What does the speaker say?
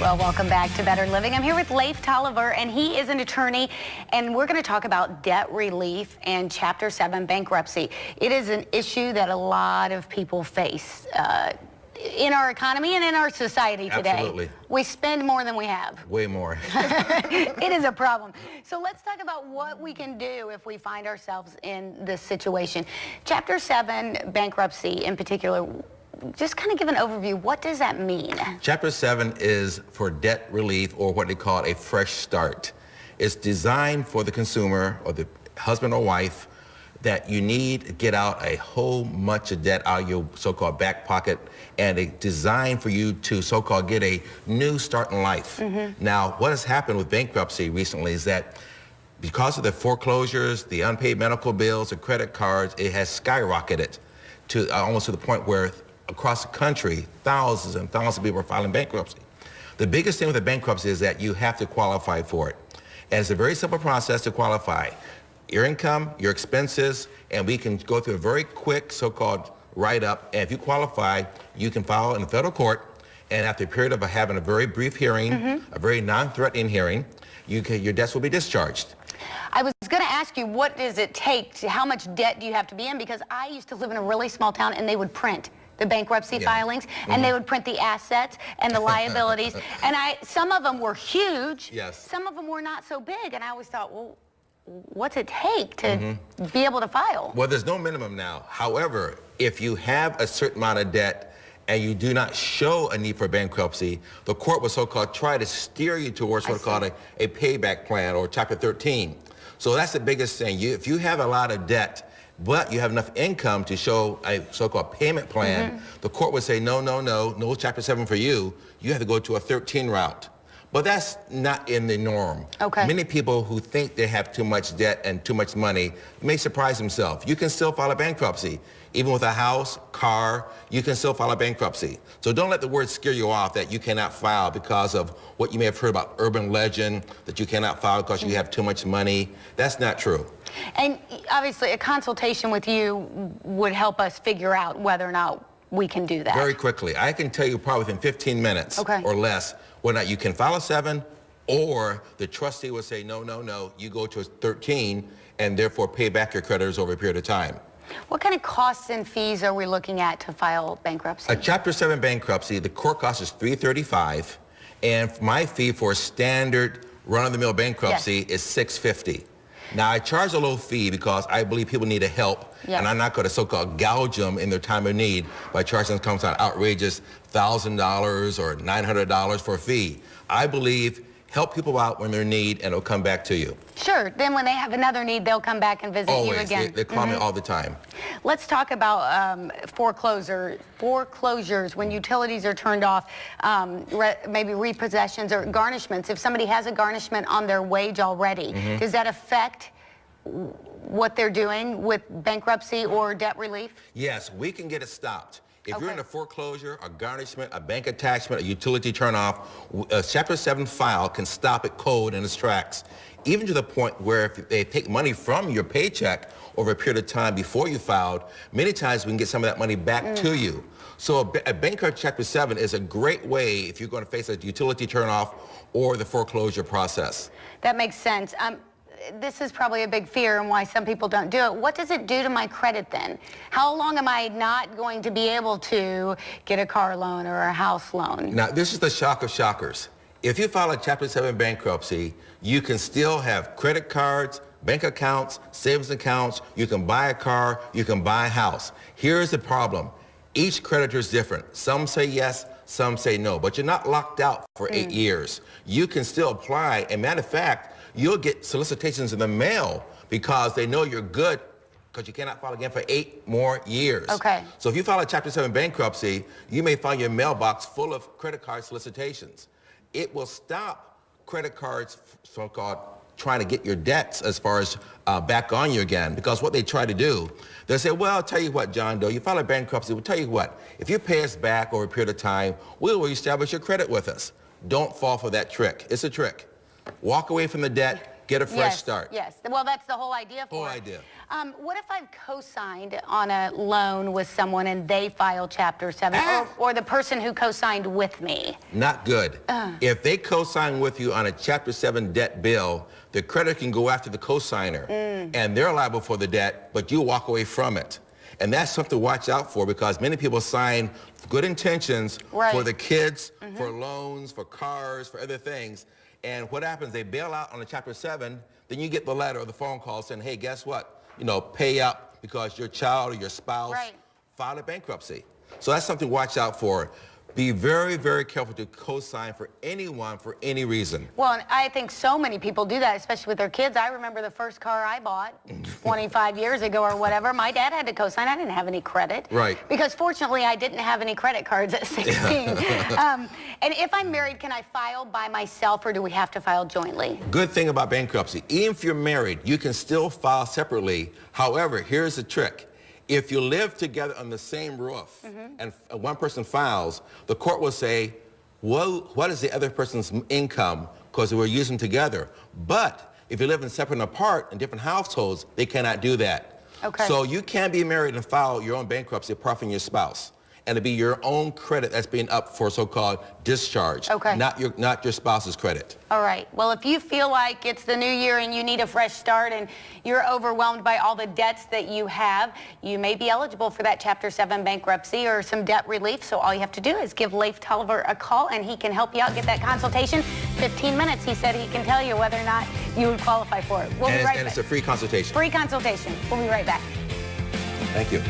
Well, welcome back to Better Living. I'm here with Lafe Tolliver, and he is an attorney, and we're going to talk about debt relief and Chapter 7 bankruptcy. It is an issue that a lot of people face in our economy and in our society today. Absolutely. We spend more than we have. Way more. It is a problem. So let's talk about what we can do if we find ourselves in this situation. Chapter 7 bankruptcy in particular, just kind of give an overview. What does that mean? Chapter 7 is for debt relief, or what they call a fresh start. It's designed for the consumer or the husband or wife that you need to get out a whole bunch of debt out of your so-called back pocket, and it's designed for you to so-called get a new start in life. Now, what has happened with bankruptcy recently is that because of the foreclosures, the unpaid medical bills, the credit cards, it has skyrocketed to almost to the point where across the country, thousands and thousands of people are filing bankruptcy. The biggest thing with the bankruptcy is that you have to qualify for it. And it's a very simple process to qualify. Your income, your expenses, and we can go through a very quick so-called write-up. And if you qualify, you can file in the federal court. And after a period of having a very brief hearing, a very non-threatening hearing, your debts will be discharged. I was going to ask you, what does it take? How much debt do you have to be in? Because I used to live in a really small town, and they would print the bankruptcy filings, and they would print the assets and the liabilities. And some of them were huge. Yes. Some of them were not so big. And I always thought, well, what's it take to be able to file? Well, there's no minimum now. However, if you have a certain amount of debt and you do not show a need for bankruptcy, the court will so-called try to steer you towards what's called a payback plan, or Chapter 13. So that's the biggest thing. If you have a lot of debt, but you have enough income to show a so-called payment plan, the court would say, no Chapter 7 for you. You have to go to a 13 route. But that's not in the norm. Okay. Many people who think they have too much debt and too much money may surprise themselves. You can still file a bankruptcy. Even with a house, car, you can still file a bankruptcy. So don't let the word scare you off that you cannot file because of what you may have heard about urban legend, that you cannot file because you have too much money. That's not true. And obviously, a consultation with you would help us figure out whether or not we can do that. Very quickly. I can tell you probably within 15 minutes or less whether or not you can file a 7, or the trustee will say, no, you go to a 13 and therefore pay back your creditors over a period of time. What kind of costs and fees are we looking at to file bankruptcy? A Chapter 7 bankruptcy, the court cost is $335, and my fee for a standard run-of-the-mill bankruptcy is $650. Now, I charge a low fee because I believe people need help, and I'm not going to so-called gouge them in their time of need by charging them some outrageous $1,000 or $900 for a fee. I believe help people out when they're in need, and it'll come back to you. Sure. Then when they have another need, they'll come back and visit you again. They call me all the time. Let's talk about foreclosures when utilities are turned off, maybe repossessions or garnishments. If somebody has a garnishment on their wage already, does that affect what they're doing with bankruptcy or debt relief? Yes, we can get it stopped. If you're in a foreclosure, a garnishment, a bank attachment, a utility turnoff, a Chapter 7 file can stop it cold in its tracks, even to the point where if they take money from your paycheck over a period of time before you filed, many times we can get some of that money back to you. So a bankruptcy Chapter 7 is a great way if you're going to face a utility turnoff or the foreclosure process. That makes sense. This is probably a big fear and why some people don't do it. What does it do to my credit then? How long am I not going to be able to get a car loan or a house loan? Now, this is the shock of shockers. If you file a Chapter 7 bankruptcy, you can still have credit cards, bank accounts, savings accounts, you can buy a car, you can buy a house. Here's the problem. Each creditor is different. Some say yes, some say no, but you're not locked out for 8 years. You can still apply, and matter of fact, you'll get solicitations in the mail because they know you're good because you cannot file again for 8 more years. Okay. So if you file a Chapter 7 bankruptcy, you may find your mailbox full of credit card solicitations. It will stop credit cards, so-called, trying to get your debts as far as back on you again, because what they try to do, they'll say, well, I'll tell you what, John Doe, you file a bankruptcy, we'll tell you what, if you pay us back over a period of time, we'll reestablish your credit with us. Don't fall for that trick. It's a trick. Walk away from the debt, Get a fresh start. Yes. Well, that's the whole idea for it. Whole idea. What if I've co-signed on a loan with someone and they file Chapter 7, or the person who co-signed with me? Not good. If they co-sign with you on a Chapter 7 debt bill, the creditor can go after the co-signer, and they're liable for the debt, but you walk away from it. And that's something to watch out for, because many people sign good intentions for the kids, for loans, for cars, for other things. And what happens, they bail out on a Chapter 7, then you get the letter or the phone call saying, hey, guess what? Pay up because your child or your spouse filed a bankruptcy. So that's something to watch out for. Be very, very careful to co-sign for anyone for any reason. Well, and I think so many people do that, especially with their kids. I remember the first car I bought 25 years ago or whatever. My dad had to co-sign. I didn't have any credit. Right. Because fortunately, I didn't have any credit cards at 16. And if I'm married, can I file by myself, or do we have to file jointly? Good thing about bankruptcy. Even if you're married, you can still file separately. However, here's the trick. If you live together on the same roof and one person files, the court will say, well, what is the other person's income? Because we're using together. But if you live in separate and apart in different households, they cannot do that. Okay. So you can be married and file your own bankruptcy apart from your spouse. And it'll be your own credit that's being up for so-called discharge, not your spouse's credit. All right. Well, if you feel like it's the new year and you need a fresh start and you're overwhelmed by all the debts that you have, you may be eligible for that Chapter 7 bankruptcy or some debt relief. So all you have to do is give Lafe Tolliver a call, and he can help you out, get that consultation. 15 minutes, he said he can tell you whether or not you would qualify for it. We'll be right back. And it's a free consultation. Free consultation. We'll be right back. Thank you.